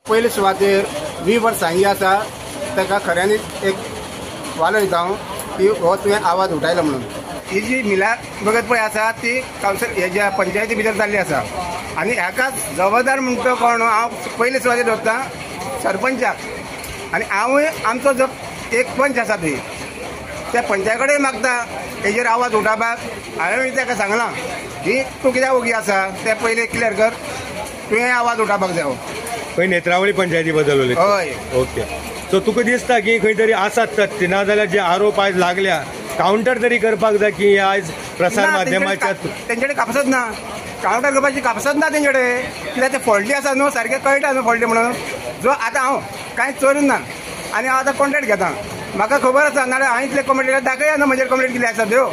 पयले सुवातेर 20 वर्स सांगी आसा ताका खऱ्यांनीच एक वालो दिता हांव की हो तुवें आवाज उठयलो म्हणून. ही जी मिला भगत पळय आसा ती कावन्सिल हेज्या पंचायती भितर जाल्ली आसा आनी हाका जबाबदार म्हणटा कोण हांव पयले सुवातेर धरता सरपंचाक. आनी हांवूय आमचो जो एक पंच आसा थंय त्या पंचा कडेन मागता हेजेर आवाज उठावपाक. हांवें ताका सांगलां की तूं कित्याक ओगी आसा तें पयलें क्लियर कर, तुवें आवाज उठावपाक जाय. खंय नेत्रावळी पंचायती बद्दल उलयता? हय. ओके. सो तुका दिसता की खंय तरी आसात ते नाजाल्यार जे आरोप आयज लागल्या कावंटर तरी करपाक जाय की आयज प्रसार माध्यमाच्या तेंचे कडेन कापसत ना, कावंटर करपाची कापसत ना तेंचे कडेन. कित्याक ते फॉल्टी आसा न्हू, सारकें कळटा न्हू फॉल्टी म्हणून. जो आतां हांव कांय चोरून ना आनी हांव आतां कॉन्ट्रॅक्ट घेता, म्हाका खबर आसा नाल्यार हांव इतले कंप्लेंट दाखया न्हू म्हजेर कंप्लेंट कितें आसा त्यो.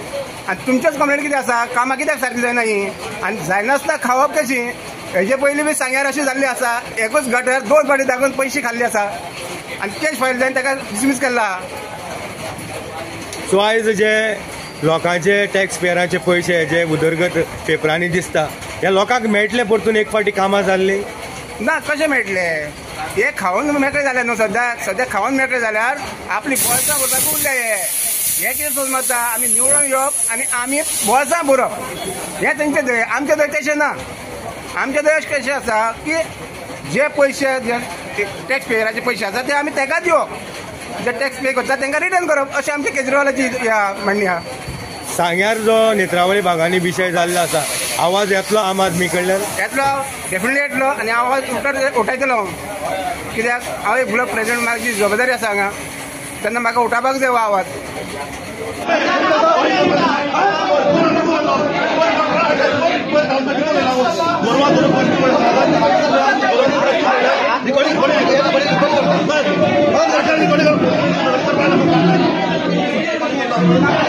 आनी तुमचेच कंप्लेंट कितें आसा, कामां कित्याक सारकी जायना ही आनी जायनासतना खावप कशी. हेजे पयलीं बी सांग्यार अशी जाल्ली आसा, एकूच गटर 2 फावटी दाखोवन पयशे खाल्ले आसा आनी केस फायल जावन ताका डिसमीस केला. सो आयज जे लोकांचे टॅक्स पेयरांचे पयशे जे उदरगत पेपरांनी दिसता ह्या लोकांक मेळटले परतून एक फावटी कामां जाल्ली ना. कशें मेळटले, हे खावन मेळटले जाल्यार न्हू सद्या खावन मेळटले जाल्यार आपली बोल्सां भरपाक उरले. हे कितें समजता आमी निवडून येवप आनी आमी बोल्सां भरप, हें तेंचें धंय. आमचें धंय तशें ना. आमचें धंय कशें आसा की जे पयशे जे टॅक्स पेयराचे पयशे आसा ते आमी ताका दिवप, जे टॅक्स पे करता तांकां रिटर्न करप, अशें आमच्या केजरीवालाची म्हणणी आहा. सांग्यार जो नेत्रावळी भागांनी विशय जाल्लो आसा आवाज येतलो आम आदमी कडल्यान? येतलो, डेफिनेटली येतलो आनी आवाज उठयतलो. कित्याक हांव एक ब्लॉक प्रेसिडेंट, म्हाजी जबाबदारी आसा हांगा, तेन्ना म्हाका उठावपाक जाय हो आवाज. Gracias.